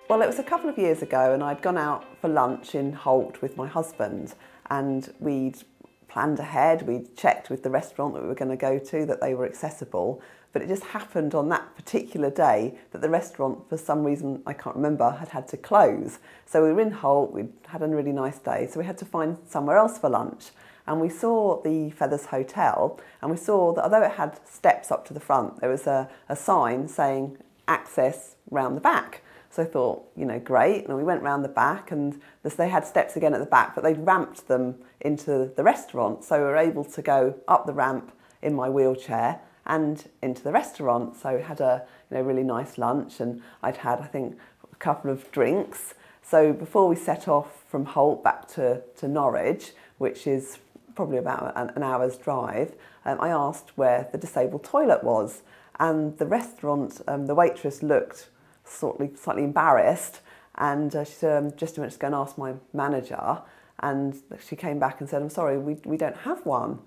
Well, it was a couple of years ago and I'd gone out for lunch in Holt with my husband, and we'd planned ahead, we'd checked with the restaurant that we were going to go to that they were accessible, but it just happened on that particular day that the restaurant, for some reason I can't remember, had to close. So we were in Holt, we'd had a really nice day, so we had to find somewhere else for lunch. And we saw the Feathers Hotel, and we saw that although it had steps up to the front, there was a sign saying access round the back. So I thought, you know, great. And we went round the back, and they had steps again at the back, but they'd ramped them into the restaurant. So we were able to go up the ramp in my wheelchair and into the restaurant. So we had a really nice lunch, and I'd had, I think, a couple of drinks. So before we set off from Holt back to Norwich, which is probably about an hour's drive, I asked where the disabled toilet was. And the restaurant, the waitress looked slightly embarrassed, and she said, just a minute, just go and ask my manager. And she came back and said, I'm sorry, we don't have one.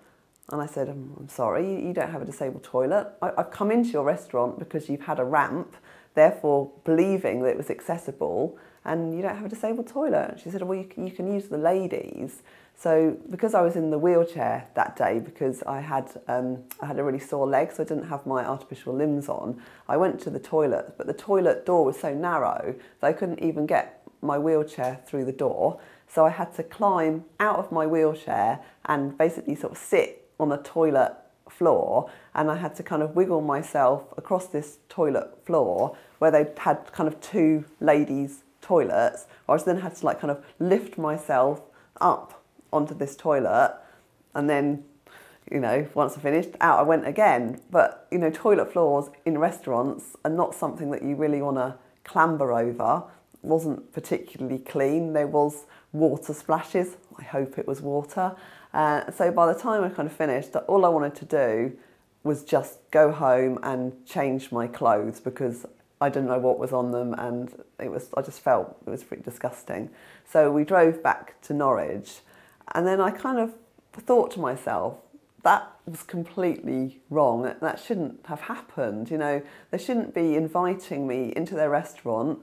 And I said, I'm sorry, you don't have a disabled toilet. I've come into your restaurant because you've had a ramp, therefore believing that it was accessible, and you don't have a disabled toilet. And she said, well, you can use the ladies. So because I was in the wheelchair that day, because I had a really sore leg, so I didn't have my artificial limbs on, I went to the toilet, but the toilet door was so narrow that I couldn't even get my wheelchair through the door. So I had to climb out of my wheelchair and basically sort of sit on the toilet floor, and I had to kind of wiggle myself across this toilet floor where they had kind of two ladies' toilets. I then had to kind of lift myself up onto this toilet, and then, once I finished, out I went again. But, toilet floors in restaurants are not something that you really want to clamber over. It wasn't particularly clean. There was water splashes. I hope it was water. So by the time I kind of finished, all I wanted to do was just go home and change my clothes, because I didn't know what was on them, and I just felt it was pretty disgusting. So we drove back to Norwich. And then I kind of thought to myself, that was completely wrong. That shouldn't have happened. They shouldn't be inviting me into their restaurant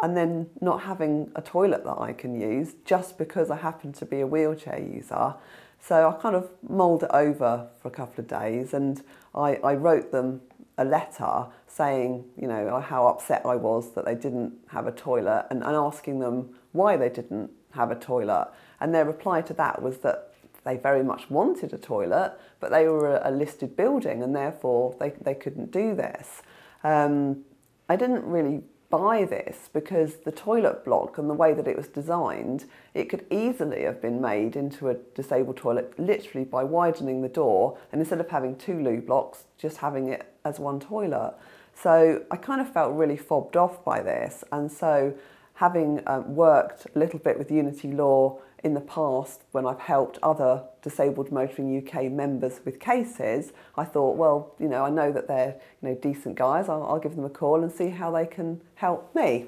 and then not having a toilet that I can use just because I happen to be a wheelchair user. So I kind of mulled it over for a couple of days, and I wrote them a letter saying, how upset I was that they didn't have a toilet, and asking them why they didn't have a toilet. And their reply to that was that they very much wanted a toilet, but they were a listed building and therefore they couldn't do this. I didn't really buy this, because the toilet block and the way that it was designed, it could easily have been made into a disabled toilet literally by widening the door, and instead of having two loo blocks, just having it as one toilet. So I kind of felt really fobbed off by this, and so having worked a little bit with Unity Law in the past when I've helped other Disabled Motoring UK members with cases, I thought, well, I know that they're decent guys, I'll give them a call and see how they can help me.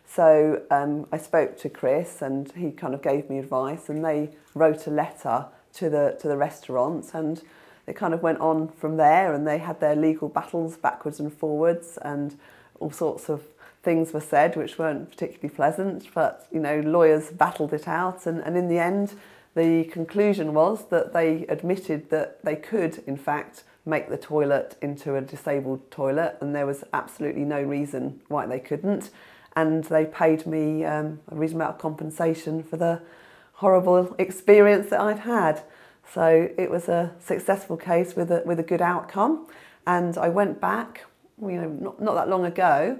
So I spoke to Chris, and he kind of gave me advice, and they wrote a letter to the restaurants, and it kind of went on from there, and they had their legal battles backwards and forwards, and all sorts of things were said which weren't particularly pleasant, but lawyers battled it out, and in the end the conclusion was that they admitted that they could in fact make the toilet into a disabled toilet, and there was absolutely no reason why they couldn't, and they paid me a reasonable amount of compensation for the horrible experience that I'd had. So it was a successful case with a good outcome, and I went back not that long ago.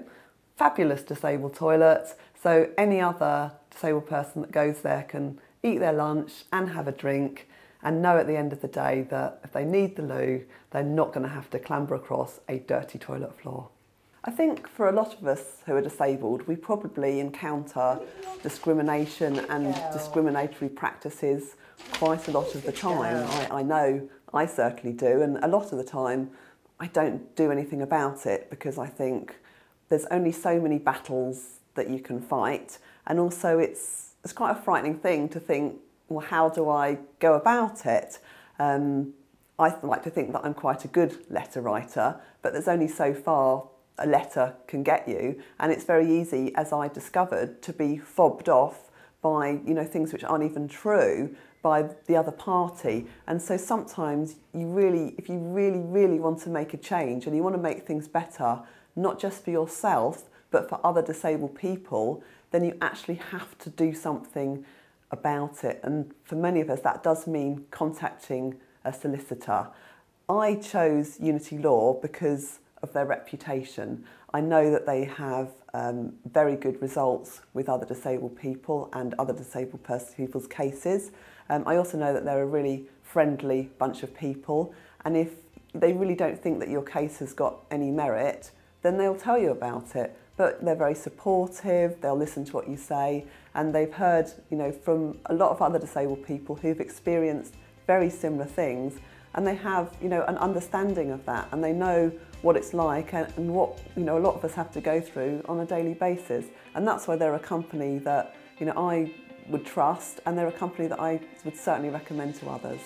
Fabulous disabled toilets, so any other disabled person that goes there can eat their lunch and have a drink, and know at the end of the day that if they need the loo, they're not going to have to clamber across a dirty toilet floor. I think for a lot of us who are disabled, we probably encounter discrimination and discriminatory practices quite a lot of the time. I know I certainly do, and a lot of the time I don't do anything about it, because I think there's only so many battles that you can fight, and also it's quite a frightening thing to think, well, how do I go about it? I like to think that I'm quite a good letter writer, but there's only so far a letter can get you, and it's very easy, as I discovered, to be fobbed off by things which aren't even true by the other party. And so sometimes if you really want to make a change and you want to make things better, not just for yourself but for other disabled people, then you actually have to do something about it. And for many of us that does mean contacting a solicitor. I chose Unity Law because of their reputation. I know that they have very good results with other disabled people and other disabled people's cases. I also know that they're a really friendly bunch of people, and if they really don't think that your case has got any merit, then they'll tell you about it. But they're very supportive, they'll listen to what you say, and they've heard from a lot of other disabled people who've experienced very similar things, and they have an understanding of that, and they know what it's like and what a lot of us have to go through on a daily basis. And that's why they're a company that I would trust, and they're a company that I would certainly recommend to others.